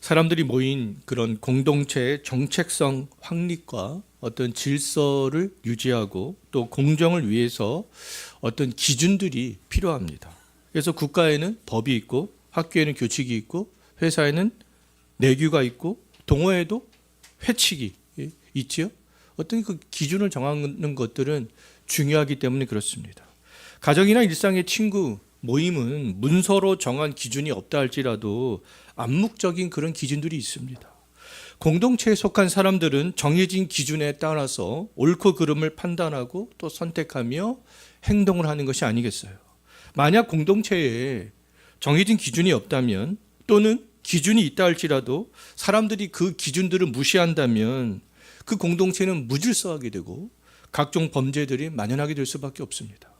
사람들이 모인 그런 공동체의 정책성 확립과 어떤 질서를 유지하고 또 공정을 위해서 어떤 기준들이 필요합니다. 그래서 국가에는 법이 있고 학교에는 교칙이 있고 회사에는 내규가 있고 동호회에도 회칙이 있지요. 어떤 그 기준을 정하는 것들은 중요하기 때문에 그렇습니다. 가정이나 일상의 친구 모임은 문서로 정한 기준이 없다 할지라도 암묵적인 그런 기준들이 있습니다. 공동체에 속한 사람들은 정해진 기준에 따라서 옳고 그름을 판단하고 또 선택하며 행동을 하는 것이 아니겠어요. 만약 공동체에 정해진 기준이 없다면 또는 기준이 있다 할지라도 사람들이 그 기준들을 무시한다면 그 공동체는 무질서하게 되고 각종 범죄들이 만연하게 될 수밖에 없습니다.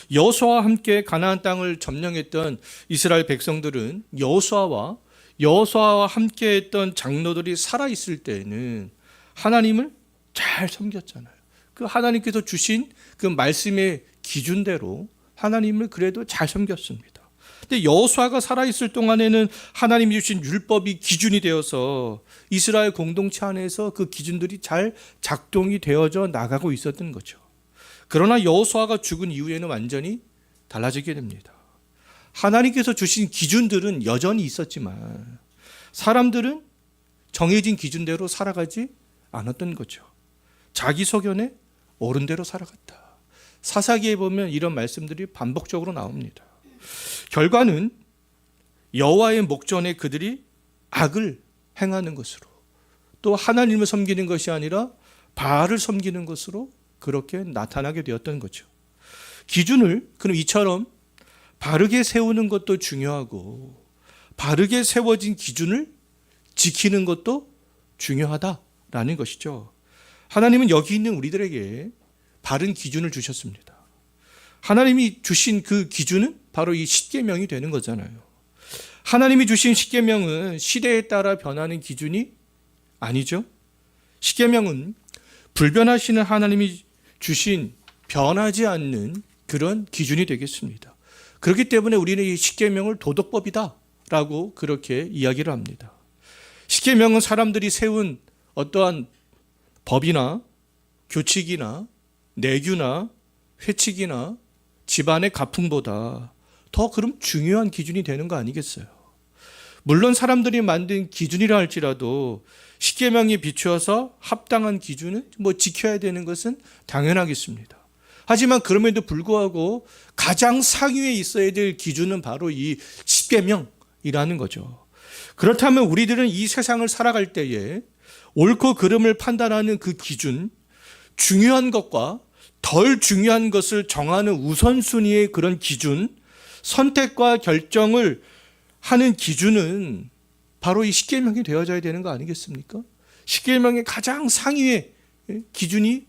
여호수아와 함께 가나안 땅을 점령했던 이스라엘 백성들은 여호수아와 함께했던 장로들이 살아 있을 때에는 하나님을 잘 섬겼잖아요. 그 하나님께서 주신 그 말씀의 기준대로 하나님을 그래도 잘 섬겼습니다. 근데 여호수아가 살아 있을 동안에는 하나님이 주신 율법이 기준이 되어서 이스라엘 공동체 안에서 그 기준들이 잘 작동이 되어져 나가고 있었던 거죠. 그러나 여호수아가 죽은 이후에는 완전히 달라지게 됩니다. 하나님께서 주신 기준들은 여전히 있었지만 사람들은 정해진 기준대로 살아가지 않았던 거죠. 자기 소견에 옳은 대로 살아갔다. 사사기에 보면 이런 말씀들이 반복적으로 나옵니다. 결과는 여호와의 목전에 그들이 악을 행하는 것으로 또 하나님을 섬기는 것이 아니라 바알을 섬기는 것으로 그렇게 나타나게 되었던 거죠. 기준을 그럼 이처럼 바르게 세우는 것도 중요하고 바르게 세워진 기준을 지키는 것도 중요하다라는 것이죠. 하나님은 여기 있는 우리들에게 바른 기준을 주셨습니다. 하나님이 주신 그 기준은 바로 이 십계명이 되는 거잖아요. 하나님이 주신 십계명은 시대에 따라 변하는 기준이 아니죠. 십계명은 불변하시는 하나님이 주신 변하지 않는 그런 기준이 되겠습니다. 그렇기 때문에 우리는 이 십계명을 도덕법이다라고 그렇게 이야기를 합니다. 십계명은 사람들이 세운 어떠한 법이나 교칙이나 내규나 회칙이나 집안의 가풍보다 더 그럼 중요한 기준이 되는 거 아니겠어요? 물론 사람들이 만든 기준이라 할지라도 십계명에 비추어서 합당한 기준은 지켜야 되는 것은 당연하겠습니다. 하지만 그럼에도 불구하고 가장 상위에 있어야 될 기준은 바로 이 십계명이라는 거죠. 그렇다면 우리들은 이 세상을 살아갈 때에 옳고 그름을 판단하는 그 기준, 중요한 것과 덜 중요한 것을 정하는 우선순위의 그런 기준, 선택과 결정을 하는 기준은 바로 이 십계명이 되어져야 되는 거 아니겠습니까? 십계명의 가장 상위의 기준이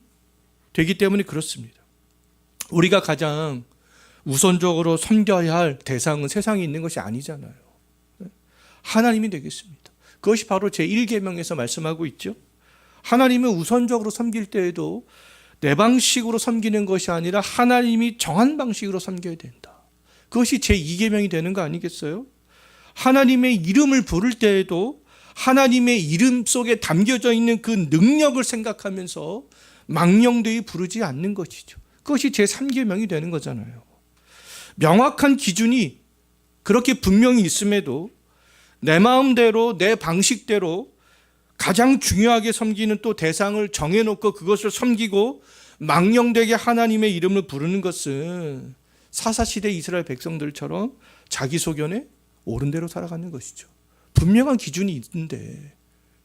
되기 때문에 그렇습니다. 우리가 가장 우선적으로 섬겨야 할 대상은 세상에 있는 것이 아니잖아요. 하나님이 되겠습니다. 그것이 바로 제1계명에서 말씀하고 있죠. 하나님은 우선적으로 섬길 때에도 내 방식으로 섬기는 것이 아니라 하나님이 정한 방식으로 섬겨야 된다. 그것이 제2계명이 되는 거 아니겠어요? 하나님의 이름을 부를 때에도 하나님의 이름 속에 담겨져 있는 그 능력을 생각하면서 망령되이 부르지 않는 것이죠. 그것이 제3계명이 되는 거잖아요. 명확한 기준이 그렇게 분명히 있음에도 내 마음대로 내 방식대로 가장 중요하게 섬기는 또 대상을 정해놓고 그것을 섬기고 망령되게 하나님의 이름을 부르는 것은 사사시대 이스라엘 백성들처럼 자기 소견에 옳은 대로 살아가는 것이죠. 분명한 기준이 있는데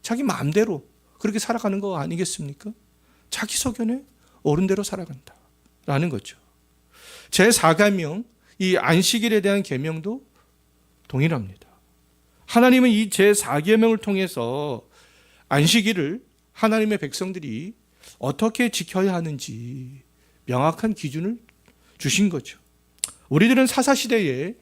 자기 마음대로 그렇게 살아가는 거 아니겠습니까? 자기 소견에 옳은 대로 살아간다라는 거죠. 제4계명, 이 안식일에 대한 계명도 동일합니다. 하나님은 이 제4계명을 통해서 안식일을 하나님의 백성들이 어떻게 지켜야 하는지 명확한 기준을 주신 거죠. 우리들은 사사시대에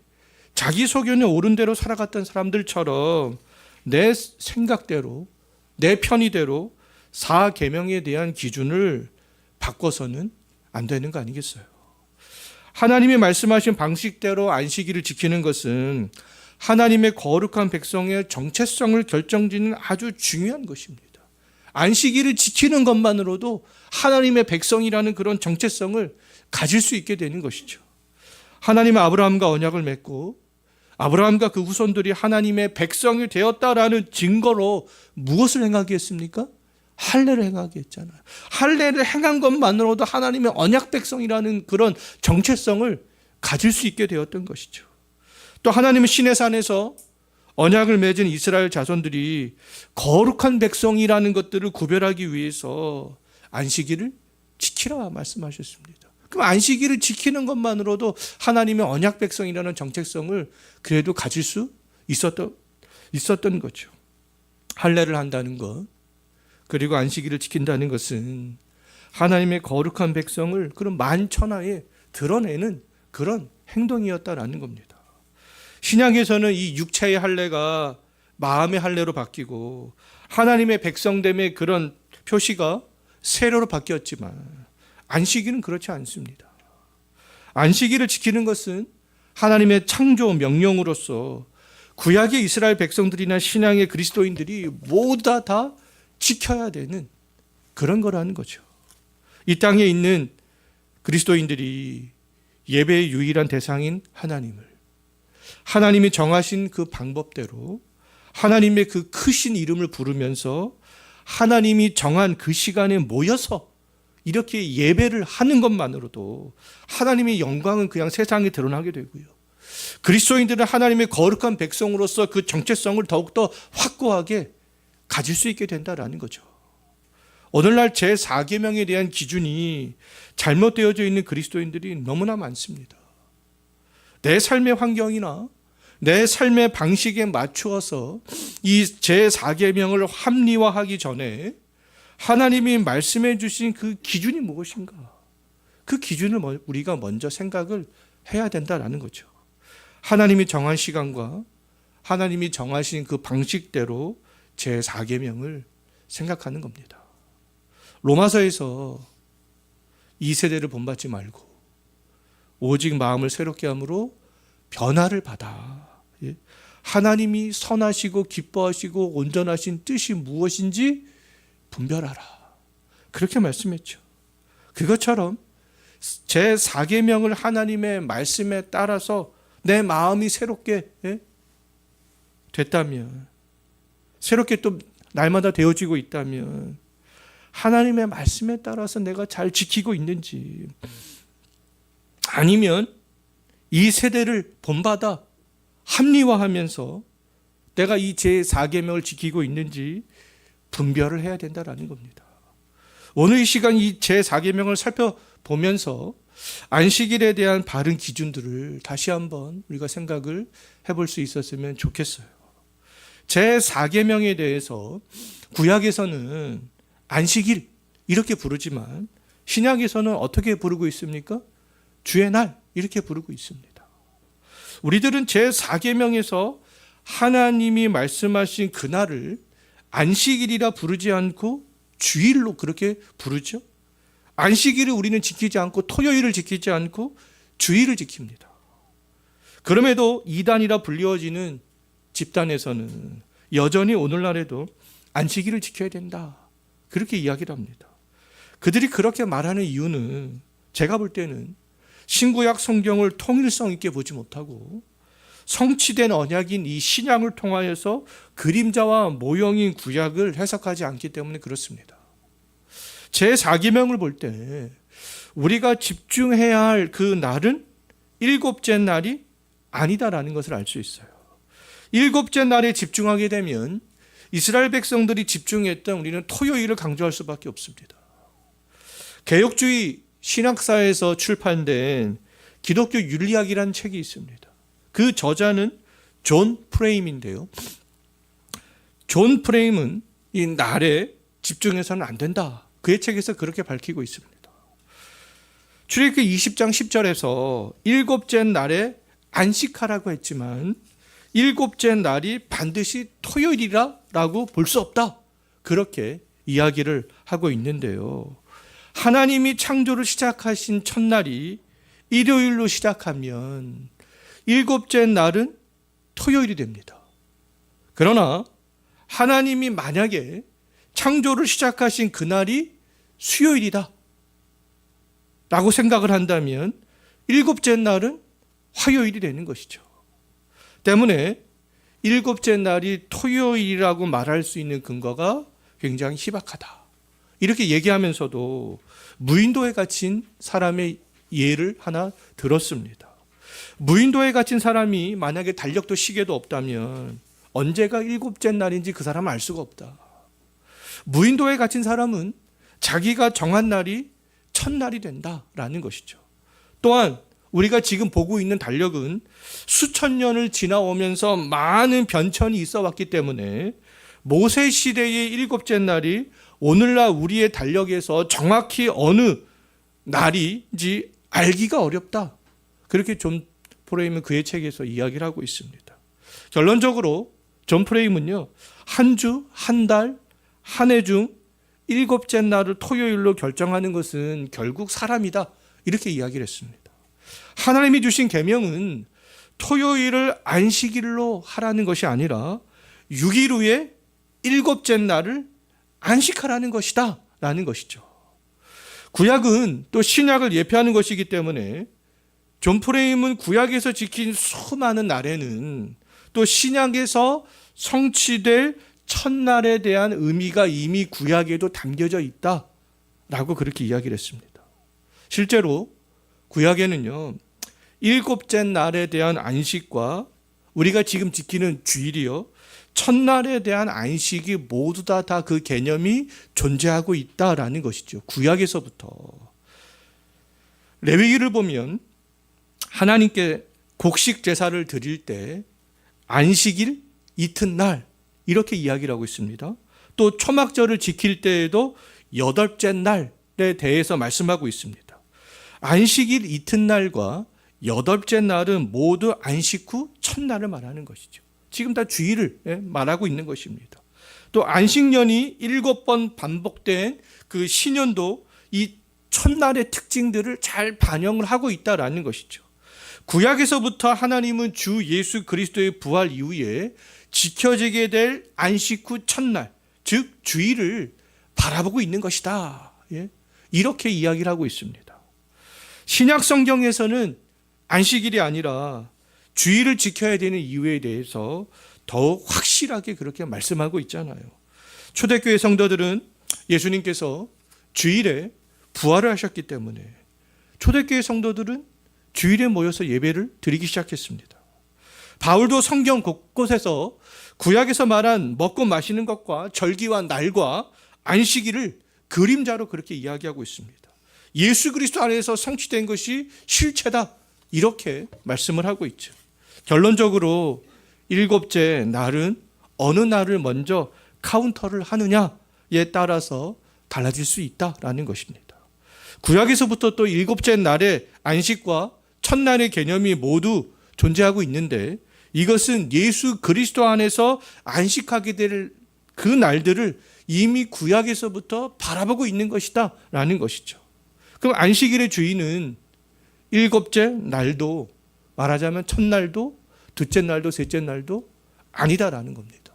자기 소견에 옳은 대로 살아갔던 사람들처럼 내 생각대로 내 편의대로 4계명에 대한 기준을 바꿔서는 안 되는 거 아니겠어요? 하나님이 말씀하신 방식대로 안식일을 지키는 것은 하나님의 거룩한 백성의 정체성을 결정짓는 아주 중요한 것입니다. 안식일을 지키는 것만으로도 하나님의 백성이라는 그런 정체성을 가질 수 있게 되는 것이죠. 하나님은 아브라함과 언약을 맺고 아브라함과 그 후손들이 하나님의 백성이 되었다라는 증거로 무엇을 행하게 했습니까? 할례를 행하게 했잖아요. 할례를 행한 것만으로도 하나님의 언약 백성이라는 그런 정체성을 가질 수 있게 되었던 것이죠. 또 하나님은 시내산에서 언약을 맺은 이스라엘 자손들이 거룩한 백성이라는 것들을 구별하기 위해서 안식일을 지키라 말씀하셨습니다. 그럼 안식일을 지키는 것만으로도 하나님의 언약 백성이라는 정체성을 그래도 가질 수 있었던 거죠. 할례를 한다는 것, 그리고 안식일을 지킨다는 것은 하나님의 거룩한 백성을 그런 만천하에 드러내는 그런 행동이었다라는 겁니다. 신약에서는 이 육체의 할례가 마음의 할례로 바뀌고 하나님의 백성됨의 그런 표시가 세례로 바뀌었지만 안식일은 그렇지 않습니다. 안식일을 지키는 것은 하나님의 창조 명령으로서 구약의 이스라엘 백성들이나 신약의 그리스도인들이 모두 다 지켜야 되는 그런 거라는 거죠. 이 땅에 있는 그리스도인들이 예배의 유일한 대상인 하나님이 정하신 그 방법대로 하나님의 그 크신 이름을 부르면서 하나님이 정한 그 시간에 모여서 이렇게 예배를 하는 것만으로도 하나님의 영광은 그냥 세상에 드러나게 되고요. 그리스도인들은 하나님의 거룩한 백성으로서 그 정체성을 더욱더 확고하게 가질 수 있게 된다라는 거죠. 오늘날 제4계명에 대한 기준이 잘못되어져 있는 그리스도인들이 너무나 많습니다. 내 삶의 환경이나 내 삶의 방식에 맞추어서 이 제4계명을 합리화하기 전에 하나님이 말씀해 주신 그 기준이 무엇인가? 그 기준을 우리가 먼저 생각을 해야 된다는 거죠. 하나님이 정한 시간과 하나님이 정하신 그 방식대로 제4계명을 생각하는 겁니다. 로마서에서 이 세대를 본받지 말고 오직 마음을 새롭게 함으로 변화를 받아 하나님이 선하시고 기뻐하시고 온전하신 뜻이 무엇인지 분별하라. 그렇게 말씀했죠. 그것처럼 제4계명을 하나님의 말씀에 따라서 내 마음이 새롭게 됐다면, 새롭게 또 날마다 되어지고 있다면 하나님의 말씀에 따라서 내가 잘 지키고 있는지, 아니면 이 세대를 본받아 합리화하면서 내가 이 제4계명을 지키고 있는지 분별을 해야 된다는 겁니다. 오늘 이 시간 이 제4계명을 살펴보면서 안식일에 대한 바른 기준들을 다시 한번 우리가 생각을 해볼 수 있었으면 좋겠어요. 제4계명에 대해서 구약에서는 안식일 이렇게 부르지만 신약에서는 어떻게 부르고 있습니까? 주의 날 이렇게 부르고 있습니다. 우리들은 제4계명에서 하나님이 말씀하신 그날을 안식일이라 부르지 않고 주일로 그렇게 부르죠. 안식일을 우리는 지키지 않고 토요일을 지키지 않고 주일을 지킵니다. 그럼에도 이단이라 불리워지는 집단에서는 여전히 오늘날에도 안식일을 지켜야 된다. 그렇게 이야기를 합니다. 그들이 그렇게 말하는 이유는 제가 볼 때는 신구약 성경을 통일성 있게 보지 못하고 성취된 언약인 이 신약을 통하여서 그림자와 모형인 구약을 해석하지 않기 때문에 그렇습니다. 제4계명을 볼 때 우리가 집중해야 할 그 날은 일곱째 날이 아니다라는 것을 알 수 있어요. 일곱째 날에 집중하게 되면 이스라엘 백성들이 집중했던 우리는 토요일을 강조할 수밖에 없습니다. 개혁주의 신학사에서 출판된 기독교 윤리학이라는 책이 있습니다. 그 저자는 존 프레임인데요. 존 프레임은 이 날에 집중해서는 안 된다. 그의 책에서 그렇게 밝히고 있습니다. 출애굽기 20장 10절에서 일곱째 날에 안식하라고 했지만 일곱째 날이 반드시 토요일이라고 볼 수 없다. 그렇게 이야기를 하고 있는데요. 하나님이 창조를 시작하신 첫날이 일요일로 시작하면 일곱째 날은 토요일이 됩니다. 그러나 하나님이 만약에 창조를 시작하신 그날이 수요일이다 라고 생각을 한다면 일곱째 날은 화요일이 되는 것이죠. 때문에 일곱째 날이 토요일이라고 말할 수 있는 근거가 굉장히 희박하다. 이렇게 얘기하면서도 무인도에 갇힌 사람의 예를 하나 들었습니다. 무인도에 갇힌 사람이 만약에 달력도 시계도 없다면 언제가 일곱째 날인지 그 사람은 알 수가 없다. 무인도에 갇힌 사람은 자기가 정한 날이 첫날이 된다라는 것이죠. 또한 우리가 지금 보고 있는 달력은 수천 년을 지나오면서 많은 변천이 있어 왔기 때문에 모세 시대의 일곱째 날이 오늘날 우리의 달력에서 정확히 어느 날인지 알기가 어렵다. 그렇게 존 프레임은 그의 책에서 이야기를 하고 있습니다. 결론적으로 존 프레임은요, 한 주, 한 달, 한 해 중 일곱째 날을 토요일로 결정하는 것은 결국 사람이다. 이렇게 이야기를 했습니다. 하나님이 주신 계명은 토요일을 안식일로 하라는 것이 아니라 6일 후에 일곱째 날을 안식하라는 것이다 라는 것이죠. 구약은 또 신약을 예표하는 것이기 때문에 존 프레임은 구약에서 지킨 수많은 날에는 또 신약에서 성취될 첫날에 대한 의미가 이미 구약에도 담겨져 있다라고 그렇게 이야기를 했습니다. 실제로 구약에는요, 일곱째 날에 대한 안식과 우리가 지금 지키는 주일이요, 첫날에 대한 안식이 모두 다 그 개념이 존재하고 있다라는 것이죠. 구약에서부터. 레위기를 보면 하나님께 곡식 제사를 드릴 때 안식일 이튿날 이렇게 이야기를 하고 있습니다. 또 초막절을 지킬 때에도 여덟째 날에 대해서 말씀하고 있습니다. 안식일 이튿날과 여덟째 날은 모두 안식 후 첫날을 말하는 것이죠. 지금 다 주일을 말하고 있는 것입니다. 또 안식년이 7번 반복된 그 신년도 이 첫날의 특징들을 잘 반영을 하고 있다라는 것이죠. 구약에서부터 하나님은 주 예수 그리스도의 부활 이후에 지켜지게 될 안식 후 첫날, 즉 주일을 바라보고 있는 것이다. 이렇게 이야기를 하고 있습니다. 신약 성경에서는 안식일이 아니라 주일을 지켜야 되는 이유에 대해서 더욱 확실하게 그렇게 말씀하고 있잖아요. 초대교회 성도들은 예수님께서 주일에 부활을 하셨기 때문에 초대교회 성도들은 주일에 모여서 예배를 드리기 시작했습니다. 바울도 성경 곳곳에서 구약에서 말한 먹고 마시는 것과 절기와 날과 안식일을 그림자로 그렇게 이야기하고 있습니다. 예수 그리스도 안에서 성취된 것이 실체다. 이렇게 말씀을 하고 있죠. 결론적으로 일곱째 날은 어느 날을 먼저 카운터를 하느냐에 따라서 달라질 수 있다라는 것입니다. 구약에서부터 또 일곱째 날의 안식과 첫날의 개념이 모두 존재하고 있는데 이것은 예수 그리스도 안에서 안식하게 될 그 날들을 이미 구약에서부터 바라보고 있는 것이다 라는 것이죠. 그럼 안식일의 주인은 일곱째 날도 말하자면 첫날도 둘째 날도 셋째 날도 아니다라는 겁니다.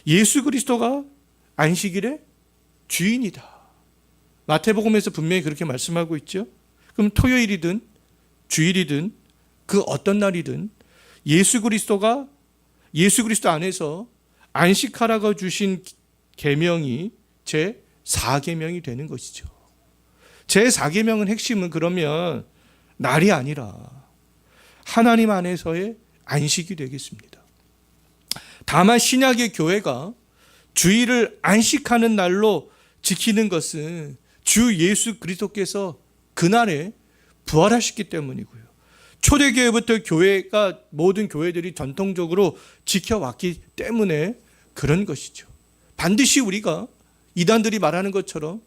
예수 그리스도가 안식일의 주인이다. 마태복음에서 분명히 그렇게 말씀하고 있죠. 그럼 토요일이든 주일이든 그 어떤 날이든 예수 그리스도 안에서 안식하라고 주신 계명이 제4계명이 되는 것이죠. 제4계명은 핵심은 그러면 날이 아니라 하나님 안에서의 안식이 되겠습니다. 다만 신약의 교회가 주일을 안식하는 날로 지키는 것은 주 예수 그리스도께서 그날에 부활하셨기 때문이고요. 초대교회부터 교회가 모든 교회들이 전통적으로 지켜왔기 때문에 그런 것이죠. 반드시 우리가 이단들이 말하는 것처럼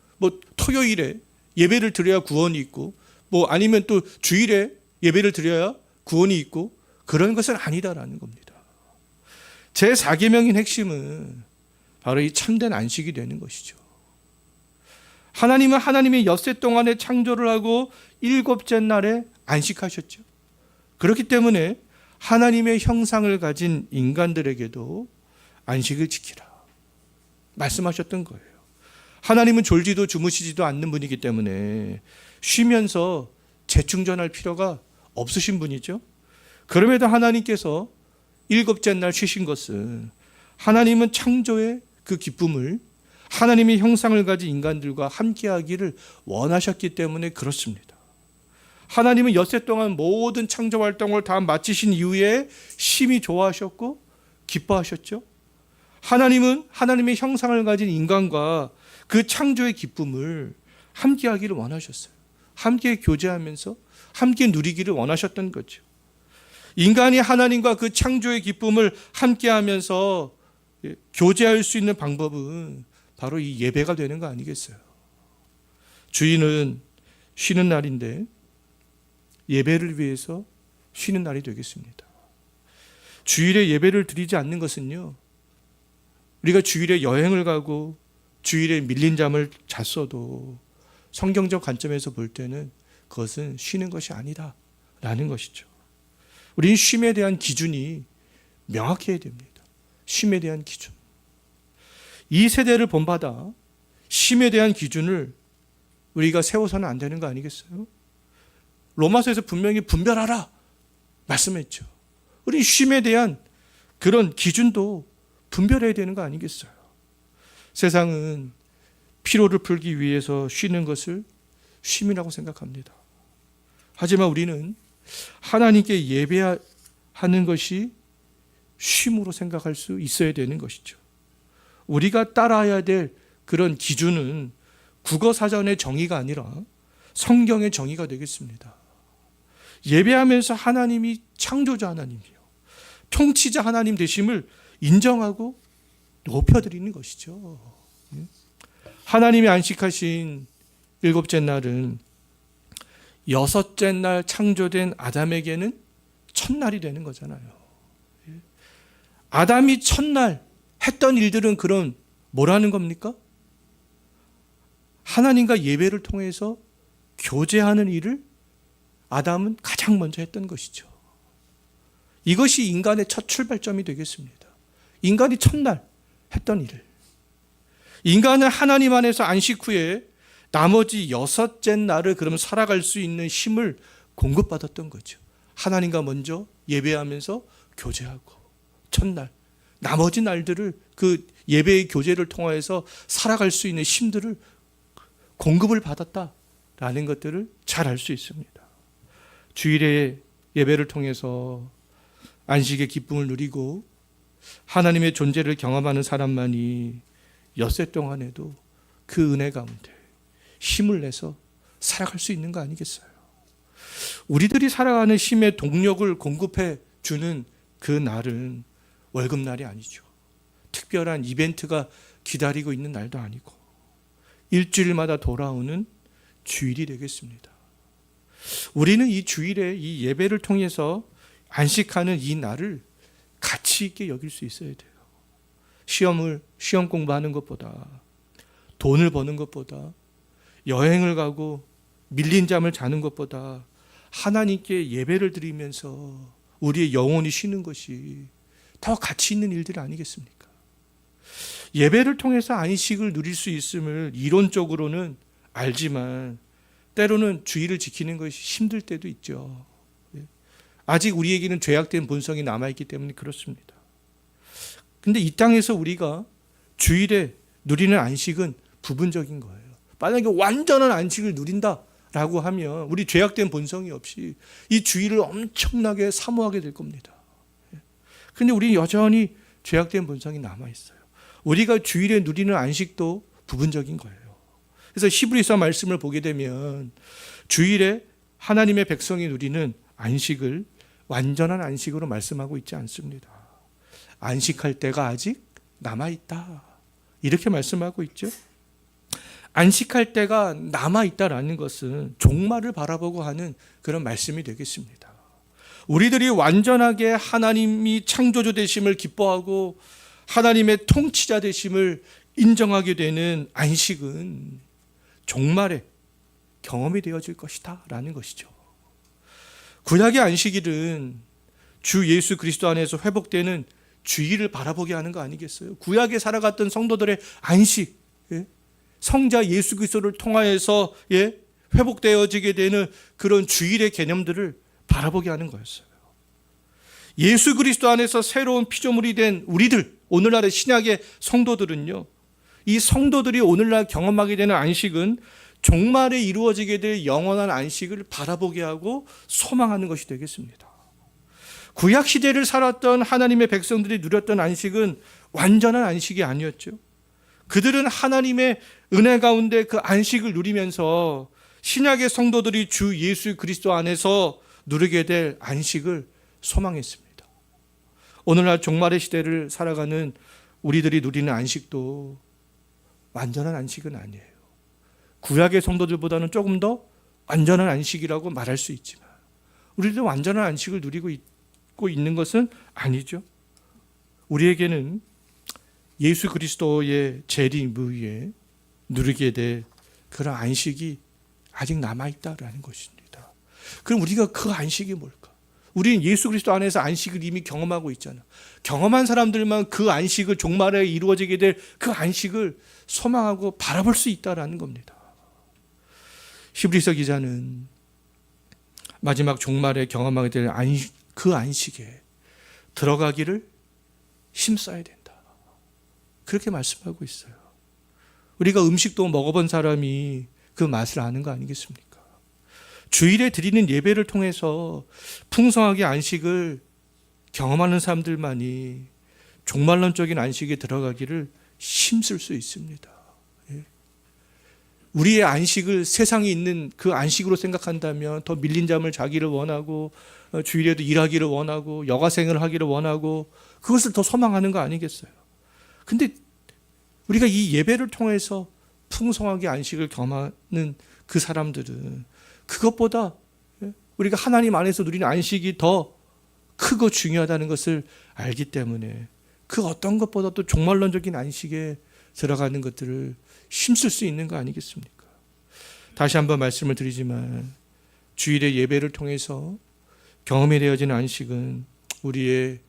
토요일에 예배를 드려야 구원이 있고 아니면 또 주일에 예배를 드려야 구원이 있고 그런 것은 아니다라는 겁니다. 제4계명인 핵심은 바로 이 참된 안식이 되는 것이죠. 하나님은 하나님의 엿새 동안에 창조를 하고 일곱째 날에 안식하셨죠. 그렇기 때문에 하나님의 형상을 가진 인간들에게도 안식을 지키라 말씀하셨던 거예요. 하나님은 졸지도 주무시지도 않는 분이기 때문에 쉬면서 재충전할 필요가 없으신 분이죠. 그럼에도 하나님께서 일곱째 날 쉬신 것은 하나님은 창조의 그 기쁨을 하나님의 형상을 가진 인간들과 함께하기를 원하셨기 때문에 그렇습니다. 하나님은 엿새 동안 모든 창조 활동을 다 마치신 이후에 심히 좋아하셨고 기뻐하셨죠. 하나님은 하나님의 형상을 가진 인간과 그 창조의 기쁨을 함께하기를 원하셨어요. 함께 교제하면서 함께 누리기를 원하셨던 거죠. 인간이 하나님과 그 창조의 기쁨을 함께하면서 교제할 수 있는 방법은 바로 이 예배가 되는 거 아니겠어요? 주일은 쉬는 날인데 예배를 위해서 쉬는 날이 되겠습니다. 주일에 예배를 드리지 않는 것은요, 우리가 주일에 여행을 가고 주일에 밀린 잠을 잤어도 성경적 관점에서 볼 때는 그것은 쉬는 것이 아니다라는 것이죠. 우리는 쉼에 대한 기준이 명확해야 됩니다. 쉼에 대한 기준. 이 세대를 본받아 쉼에 대한 기준을 우리가 세워서는 안 되는 거 아니겠어요? 로마서에서 분명히 분별하라 말씀했죠. 우리 쉼에 대한 그런 기준도 분별해야 되는 거 아니겠어요? 세상은 피로를 풀기 위해서 쉬는 것을 쉼이라고 생각합니다. 하지만 우리는 하나님께 예배하는 것이 쉼으로 생각할 수 있어야 되는 것이죠. 우리가 따라야 될 그런 기준은 국어사전의 정의가 아니라 성경의 정의가 되겠습니다. 예배하면서 하나님이 창조자 하나님이요, 통치자 하나님 되심을 인정하고 높여드리는 것이죠. 하나님이 안식하신 일곱째 날은 여섯째 날 창조된 아담에게는 첫날이 되는 거잖아요. 아담이 첫날 했던 일들은 그럼 뭐라는 겁니까? 하나님과 예배를 통해서 교제하는 일을 아담은 가장 먼저 했던 것이죠. 이것이 인간의 첫 출발점이 되겠습니다. 인간이 첫날 했던 일을. 인간은 하나님 안에서 안식 후에 나머지 여섯째 날을 그럼 살아갈 수 있는 힘을 공급받았던 거죠. 하나님과 먼저 예배하면서 교제하고 첫날, 나머지 날들을 그 예배의 교제를 통해서 살아갈 수 있는 힘들을 공급을 받았다라는 것들을 잘 알 수 있습니다. 주일에 예배를 통해서 안식의 기쁨을 누리고 하나님의 존재를 경험하는 사람만이 엿새 동안에도 그 은혜 가운데 힘을 내서 살아갈 수 있는 거 아니겠어요? 우리들이 살아가는 힘의 동력을 공급해 주는 그 날은 월급날이 아니죠. 특별한 이벤트가 기다리고 있는 날도 아니고 일주일마다 돌아오는 주일이 되겠습니다. 우리는 이 주일에 이 예배를 통해서 안식하는 이 날을 가치 있게 여길 수 있어야 돼요. 시험 공부하는 것보다, 돈을 버는 것보다, 여행을 가고 밀린 잠을 자는 것보다 하나님께 예배를 드리면서 우리의 영혼이 쉬는 것이 더 가치 있는 일들 아니겠습니까? 예배를 통해서 안식을 누릴 수 있음을 이론적으로는 알지만 때로는 주의를 지키는 것이 힘들 때도 있죠. 아직 우리에게는 죄악된 본성이 남아있기 때문에 그렇습니다. 근데 이 땅에서 우리가 주일에 누리는 안식은 부분적인 거예요. 만약에 완전한 안식을 누린다라고 하면 우리 죄악된 본성이 없이 이 주일을 엄청나게 사모하게 될 겁니다. 근데 우리는 여전히 죄악된 본성이 남아있어요. 우리가 주일에 누리는 안식도 부분적인 거예요. 그래서 히브리서 말씀을 보게 되면 주일에 하나님의 백성이 누리는 안식을 완전한 안식으로 말씀하고 있지 않습니다. 안식할 때가 아직 남아있다, 이렇게 말씀하고 있죠. 안식할 때가 남아있다라는 것은 종말을 바라보고 하는 그런 말씀이 되겠습니다. 우리들이 완전하게 하나님이 창조주 되심을 기뻐하고 하나님의 통치자 되심을 인정하게 되는 안식은 종말의 경험이 되어질 것이다 라는 것이죠. 구약의 안식일은 주 예수 그리스도 안에서 회복되는 주일을 바라보게 하는 거 아니겠어요? 구약에 살아갔던 성도들의 안식, 성자 예수 그리스도를 통하여서 회복되어지게 되는 그런 주일의 개념들을 바라보게 하는 거였어요. 예수 그리스도 안에서 새로운 피조물이 된 우리들, 오늘날의 신약의 성도들은요, 이 성도들이 오늘날 경험하게 되는 안식은 종말에 이루어지게 될 영원한 안식을 바라보게 하고 소망하는 것이 되겠습니다. 구약 시대를 살았던 하나님의 백성들이 누렸던 안식은 완전한 안식이 아니었죠. 그들은 하나님의 은혜 가운데 그 안식을 누리면서 신약의 성도들이 주 예수 그리스도 안에서 누리게 될 안식을 소망했습니다. 오늘날 종말의 시대를 살아가는 우리들이 누리는 안식도 완전한 안식은 아니에요. 구약의 성도들보다는 조금 더 완전한 안식이라고 말할 수 있지만 우리도 완전한 안식을 누리고 있는 것은 아니죠. 우리에게는 예수 그리스도의 재림 후에 누리게 될 그런 안식이 아직 남아있다라는 것입니다. 그럼 우리가 그 안식이 뭘까? 우리는 예수 그리스도 안에서 안식을 이미 경험하고 있잖아. 경험한 사람들만 그 안식을 종말에 이루어지게 될 그 안식을 소망하고 바라볼 수 있다라는 겁니다. 히브리서 기자는 마지막 종말에 경험하게 될 그 안식에 들어가기를 힘써야 된다. 그렇게 말씀하고 있어요. 우리가 음식도 먹어본 사람이 그 맛을 아는 거 아니겠습니까? 주일에 드리는 예배를 통해서 풍성하게 안식을 경험하는 사람들만이 종말론적인 안식에 들어가기를 힘쓸 수 있습니다. 우리의 안식을 세상에 있는 그 안식으로 생각한다면 더 밀린 잠을 자기를 원하고 주일에도 일하기를 원하고 여가생을 하기를 원하고 그것을 더 소망하는 거 아니겠어요? 근데 우리가 이 예배를 통해서 풍성하게 안식을 경험하는 그 사람들은 그것보다 우리가 하나님 안에서 누리는 안식이 더 크고 중요하다는 것을 알기 때문에 그 어떤 것보다도 종말론적인 안식에 들어가는 것들을 힘쓸 수 있는 거 아니겠습니까? 다시 한번 말씀을 드리지만 주일의 예배를 통해서 경험이 되어지는 안식은 우리의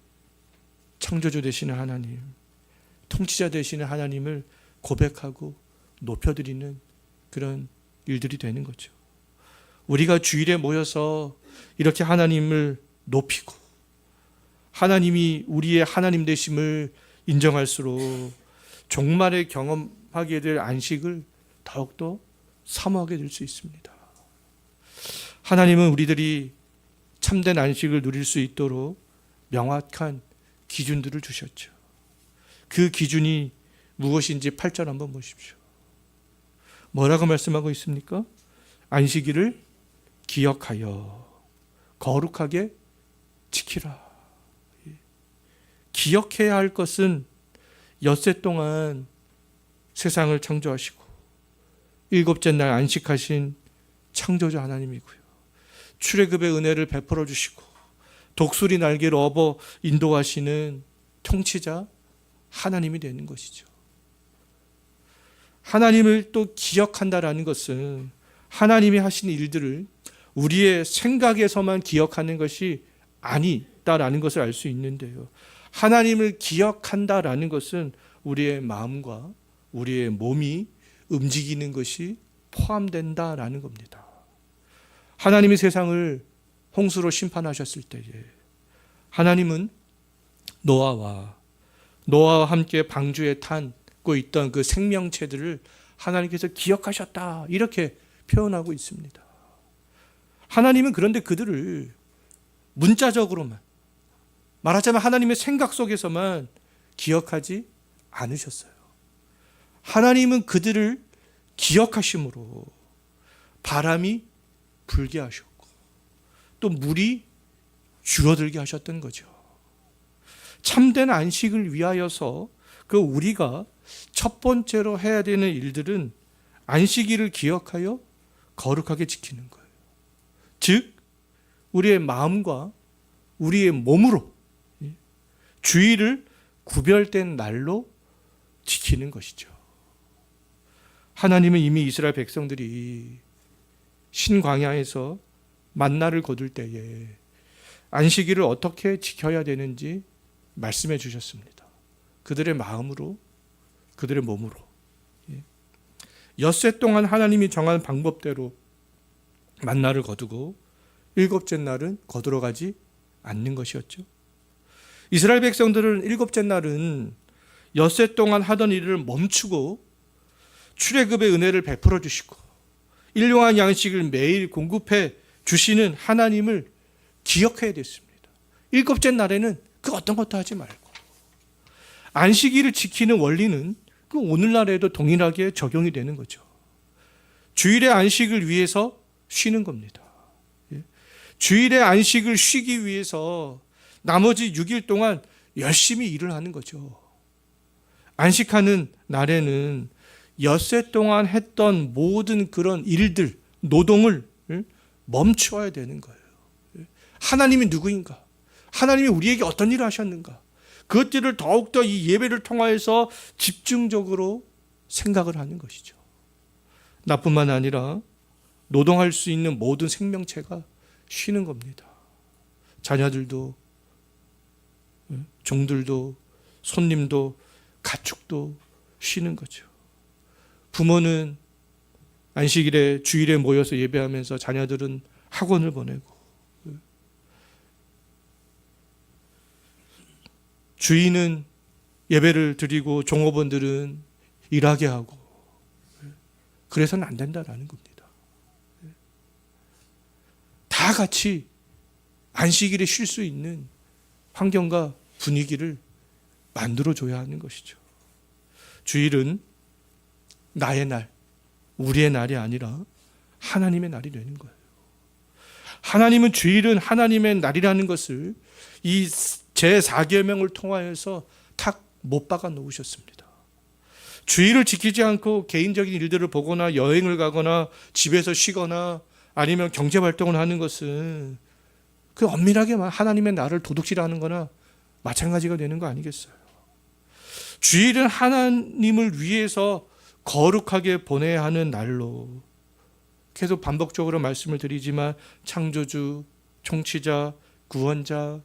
창조주 되시는 하나님, 통치자 되시는 하나님을 고백하고 높여드리는 그런 일들이 되는 거죠. 우리가 주일에 모여서 이렇게 하나님을 높이고 하나님이 우리의 하나님 되심을 인정할수록 종말에 경험하게 될 안식을 더욱더 사모하게 될 수 있습니다. 하나님은 우리들이 참된 안식을 누릴 수 있도록 명확한 기준들을 주셨죠. 그 기준이 무엇인지 8절 한번 보십시오. 뭐라고 말씀하고 있습니까? 안식일을 기억하여 거룩하게 지키라. 기억해야 할 것은 엿새 동안 세상을 창조하시고 일곱째 날 안식하신 창조주 하나님이고요. 출애굽의 은혜를 베풀어 주시고 독수리 날개로 업어 인도하시는 통치자 하나님이 되는 것이죠. 하나님을 또 기억한다라는 것은 하나님이 하신 일들을 우리의 생각에서만 기억하는 것이 아니다라는 것을 알 수 있는데요. 하나님을 기억한다라는 것은 우리의 마음과 우리의 몸이 움직이는 것이 포함된다라는 겁니다. 하나님이 세상을 홍수로 심판하셨을 때에 하나님은 노아와 함께 방주에 타고 있던 그 생명체들을 하나님께서 기억하셨다 이렇게 표현하고 있습니다. 하나님은 그런데 그들을 문자적으로만 말하자면 하나님의 생각 속에서만 기억하지 않으셨어요. 하나님은 그들을 기억하심으로 바람이 불게 하셨고 또 물이 줄어들게 하셨던 거죠. 참된 안식을 위하여서 그 우리가 첫 번째로 해야 되는 일들은 안식일을 기억하여 거룩하게 지키는 거예요. 즉 우리의 마음과 우리의 몸으로 주일을 구별된 날로 지키는 것이죠. 하나님은 이미 이스라엘 백성들이 신광야에서 만나를 거둘 때에 안식일을 어떻게 지켜야 되는지 말씀해 주셨습니다. 그들의 마음으로, 그들의 몸으로. 엿새 동안 하나님이 정한 방법대로 만나를 거두고 일곱째 날은 거들어가지 않는 것이었죠. 이스라엘 백성들은 일곱째 날은 엿새 동안 하던 일을 멈추고 출애굽의 은혜를 베풀어 주시고 일용할 양식을 매일 공급해 주시는 하나님을 기억해야 됐습니다. 일곱째 날에는 그 어떤 것도 하지 말고 안식일을 지키는 원리는 그 오늘날에도 동일하게 적용이 되는 거죠. 주일의 안식을 위해서 쉬는 겁니다. 주일의 안식을 쉬기 위해서 나머지 6일 동안 열심히 일을 하는 거죠. 안식하는 날에는 엿새 동안 했던 모든 그런 일들, 노동을 멈추어야 되는 거예요. 하나님이 누구인가? 하나님이 우리에게 어떤 일을 하셨는가? 그것들을 더욱더 이 예배를 통하여서 집중적으로 생각을 하는 것이죠. 나뿐만 아니라 노동할 수 있는 모든 생명체가 쉬는 겁니다. 자녀들도, 종들도, 손님도, 가축도 쉬는 거죠. 부모는 안식일에 주일에 모여서 예배하면서 자녀들은 학원을 보내고 주인은 예배를 드리고 종업원들은 일하게 하고 그래서는 안 된다라는 겁니다. 다 같이 안식일에 쉴 수 있는 환경과 분위기를 만들어줘야 하는 것이죠. 주일은 나의 날, 우리의 날이 아니라 하나님의 날이 되는 거예요. 하나님은 주일은 하나님의 날이라는 것을 이 제4계명을 통하여서 탁 못 박아 놓으셨습니다. 주일을 지키지 않고 개인적인 일들을 보거나 여행을 가거나 집에서 쉬거나 아니면 경제활동을 하는 것은 그 엄밀하게 하나님의 날을 도둑질하는 거나 마찬가지가 되는 거 아니겠어요? 주일은 하나님을 위해서 거룩하게 보내야 하는 날로 계속 반복적으로 말씀을 드리지만 창조주, 통치자, 구원자,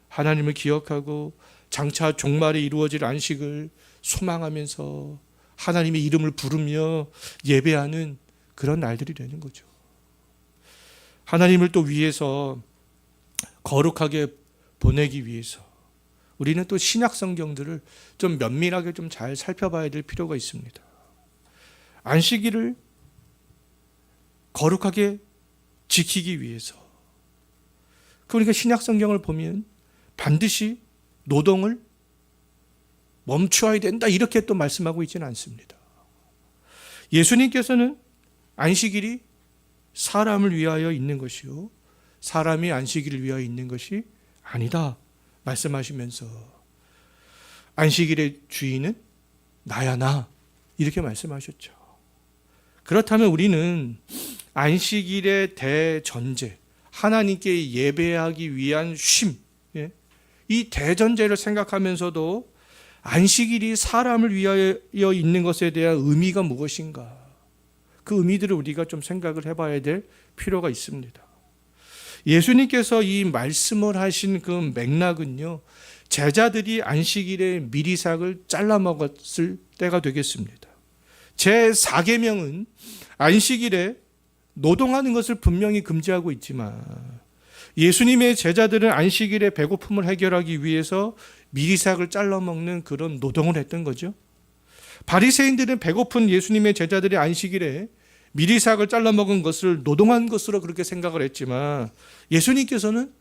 하나님을 기억하고 장차 종말에 이루어질 안식을 소망하면서 하나님의 이름을 부르며 예배하는 그런 날들이 되는 거죠. 하나님을 또 위해서 거룩하게 보내기 위해서 우리는 또 신약 성경들을 좀 면밀하게 좀 잘 살펴봐야 될 필요가 있습니다. 안식일을 거룩하게 지키기 위해서 그러니까 신약 성경을 보면 반드시 노동을 멈추어야 된다 이렇게 또 말씀하고 있지는 않습니다. 예수님께서는 안식일이 사람을 위하여 있는 것이요 사람이 안식일을 위하여 있는 것이 아니다 말씀하시면서 안식일의 주인은 나야 나 이렇게 말씀하셨죠. 그렇다면 우리는 안식일의 대전제 하나님께 예배하기 위한 쉼 이 대전제를 생각하면서도 안식일이 사람을 위하여 있는 것에 대한 의미가 무엇인가 그 의미들을 우리가 좀 생각을 해봐야 될 필요가 있습니다. 예수님께서 이 말씀을 하신 그 맥락은요 제자들이 안식일에 미리삭을 잘라 먹었을 때가 되겠습니다. 제4계명은 안식일에 노동하는 것을 분명히 금지하고 있지만 예수님의 제자들은 안식일에 배고픔을 해결하기 위해서 미리삭을 잘라 먹는 그런 노동을 했던 거죠. 바리새인들은 배고픈 예수님의 제자들의 안식일에 미리삭을 잘라 먹은 것을 노동한 것으로 그렇게 생각을 했지만 예수님께서는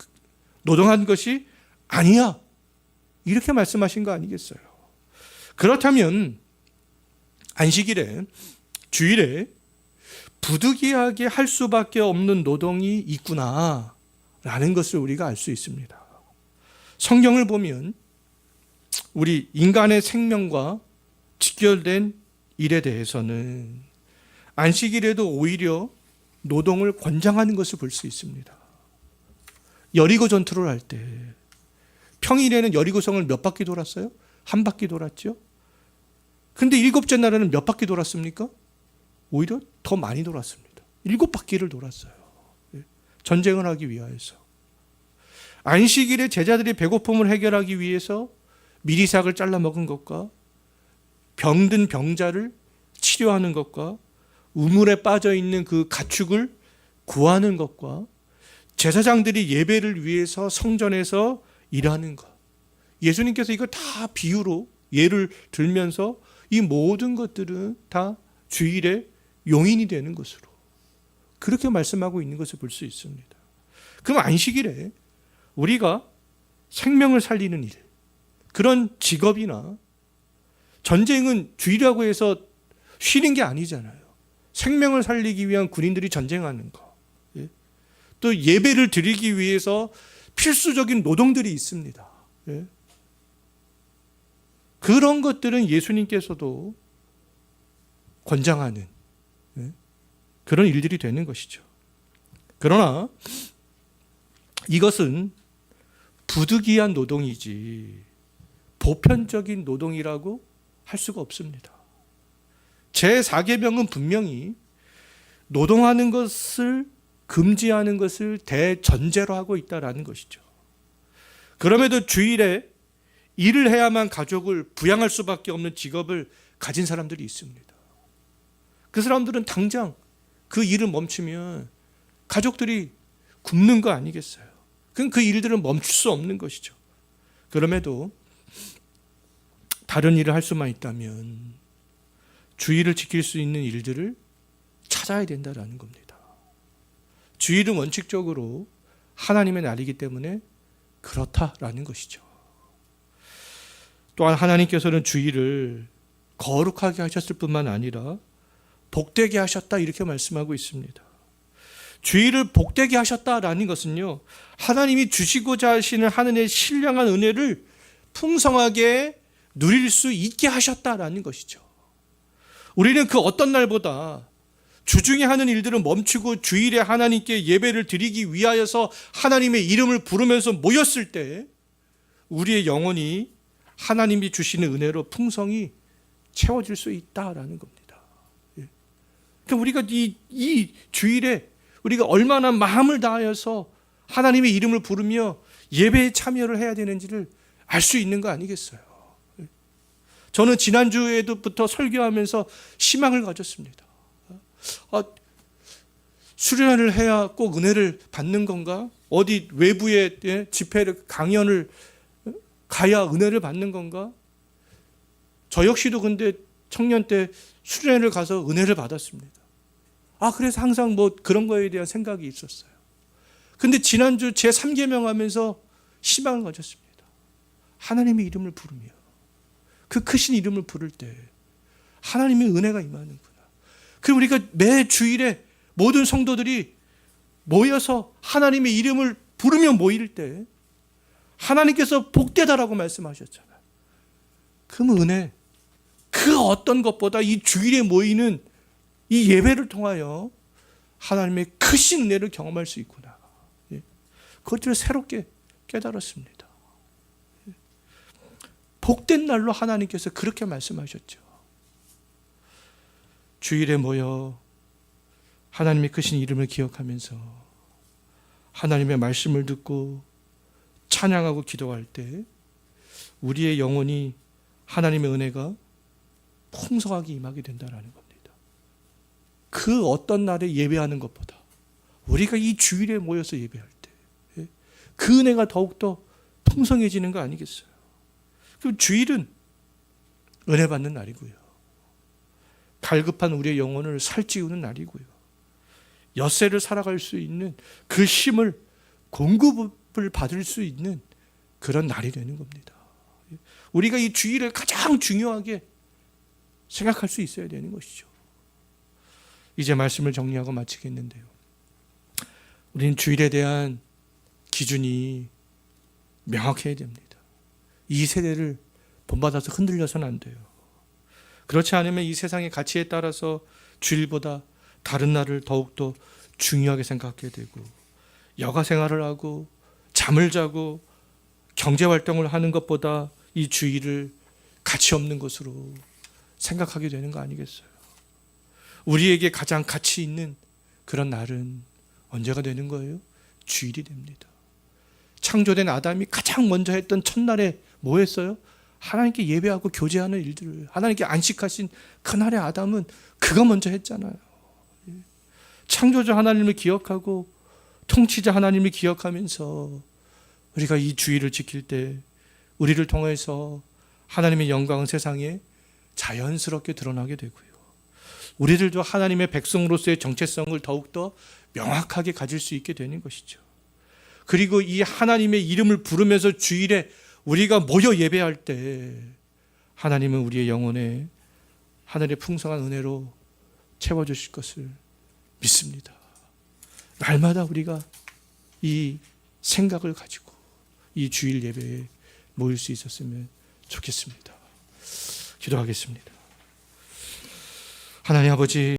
노동한 것이 아니야 이렇게 말씀하신 거 아니겠어요? 그렇다면 안식일에 주일에 부득이하게 할 수밖에 없는 노동이 있구나 라는 것을 우리가 알 수 있습니다. 성경을 보면 우리 인간의 생명과 직결된 일에 대해서는 안식일에도 오히려 노동을 권장하는 것을 볼 수 있습니다. 여리고 전투를 할 때 평일에는 여리고성을 몇 바퀴 돌았어요? 한 바퀴 돌았죠. 그런데 일곱째 날에는 몇 바퀴 돌았습니까? 오히려 더 많이 돌았습니다. 7바퀴를 돌았어요. 전쟁을 하기 위하여서. 안식일에 제자들이 배고픔을 해결하기 위해서 미리삭을 잘라 먹은 것과 병든 병자를 치료하는 것과 우물에 빠져 있는 그 가축을 구하는 것과 제사장들이 예배를 위해서 성전에서 일하는 것, 예수님께서 이거 다 비유로 예를 들면서 이 모든 것들은 다 주일의 용인이 되는 것으로 그렇게 말씀하고 있는 것을 볼 수 있습니다. 그럼 안식일에 우리가 생명을 살리는 일, 그런 직업이나 전쟁은 주일이라고 해서 쉬는 게 아니잖아요. 생명을 살리기 위한 군인들이 전쟁하는 거, 또 예배를 드리기 위해서 필수적인 노동들이 있습니다. 그런 것들은 예수님께서도 권장하는 그런 일들이 되는 것이죠. 그러나 이것은 부득이한 노동이지 보편적인 노동이라고 할 수가 없습니다. 제4계명은 분명히 노동하는 것을 금지하는 것을 대전제로 하고 있다는 것이죠. 그럼에도 주일에 일을 해야만 가족을 부양할 수밖에 없는 직업을 가진 사람들이 있습니다. 그 사람들은 당장 그 일을 멈추면 가족들이 굶는 거 아니겠어요? 그럼 그 일들은 멈출 수 없는 것이죠. 그럼에도 다른 일을 할 수만 있다면 주일을 지킬 수 있는 일들을 찾아야 된다는 겁니다. 주일은 원칙적으로 하나님의 날이기 때문에 그렇다라는 것이죠. 또한 하나님께서는 주일을 거룩하게 하셨을 뿐만 아니라 복되게 하셨다 이렇게 말씀하고 있습니다. 주일을 복되게 하셨다라는 것은요, 하나님이 주시고자 하시는 하늘의 신령한 은혜를 풍성하게 누릴 수 있게 하셨다라는 것이죠. 우리는 그 어떤 날보다 주중에 하는 일들은 멈추고 주일에 하나님께 예배를 드리기 위하여서 하나님의 이름을 부르면서 모였을 때 우리의 영혼이 하나님이 주시는 은혜로 풍성히 채워질 수 있다라는 겁니다. 그러니까 우리가 이 주일에 우리가 얼마나 마음을 다하여서 하나님의 이름을 부르며 예배에 참여를 해야 되는지를 알 수 있는 거 아니겠어요? 저는 지난주에부터 설교하면서 희망을 가졌습니다. 수련을 해야 꼭 은혜를 받는 건가? 어디 외부의 집회를 강연을 가야 은혜를 받는 건가? 저 역시도 근데 청년 때 수련회를 가서 은혜를 받았습니다. 그래서 항상 뭐 그런 거에 대한 생각이 있었어요. 근데 지난주 제 3계명 하면서 희망을 가졌습니다. 하나님의 이름을 부르며 그 크신 이름을 부를 때 하나님의 은혜가 임하는구나. 그럼 우리가 매 주일에 모든 성도들이 모여서 하나님의 이름을 부르며 모일 때 하나님께서 복되다라고 말씀하셨잖아요. 그럼 은혜, 그 어떤 것보다 이 주일에 모이는 이 예배를 통하여 하나님의 크신 은혜를 경험할 수 있구나. 그것들을 새롭게 깨달았습니다. 복된 날로 하나님께서 그렇게 말씀하셨죠. 주일에 모여 하나님의 크신 이름을 기억하면서 하나님의 말씀을 듣고 찬양하고 기도할 때 우리의 영혼이 하나님의 은혜가 풍성하게 임하게 된다는 겁니다. 그 어떤 날에 예배하는 것보다 우리가 이 주일에 모여서 예배할 때 그 은혜가 더욱더 풍성해지는 거 아니겠어요? 그럼 주일은 은혜 받는 날이고요. 갈급한 우리의 영혼을 살찌우는 날이고요. 엿새를 살아갈 수 있는 그 힘을 공급을 받을 수 있는 그런 날이 되는 겁니다. 우리가 이 주일을 가장 중요하게 생각할 수 있어야 되는 것이죠. 이제 말씀을 정리하고 마치겠는데요. 우리는 주일에 대한 기준이 명확해야 됩니다. 이 세대를 본받아서 흔들려서는 안 돼요. 그렇지 않으면 이 세상의 가치에 따라서 주일보다 다른 날을 더욱더 중요하게 생각하게 되고 여가 생활을 하고 잠을 자고 경제활동을 하는 것보다 이 주일을 가치 없는 것으로 생각하게 되는 거 아니겠어요? 우리에게 가장 가치 있는 그런 날은 언제가 되는 거예요? 주일이 됩니다. 창조된 아담이 가장 먼저 했던 첫날에 뭐 했어요? 하나님께 예배하고 교제하는 일들을, 하나님께 안식하신 그날의 아담은 그가 먼저 했잖아요. 창조자 하나님을 기억하고 통치자 하나님을 기억하면서 우리가 이 주의를 지킬 때 우리를 통해서 하나님의 영광은 세상에 자연스럽게 드러나게 되고요. 우리들도 하나님의 백성으로서의 정체성을 더욱더 명확하게 가질 수 있게 되는 것이죠. 그리고 이 하나님의 이름을 부르면서 주일에 우리가 모여 예배할 때 하나님은 우리의 영혼에 하늘의 풍성한 은혜로 채워주실 것을 믿습니다. 날마다 우리가 이 생각을 가지고 이 주일 예배에 모일 수 있었으면 좋겠습니다. 기도하겠습니다. 하나님 아버지,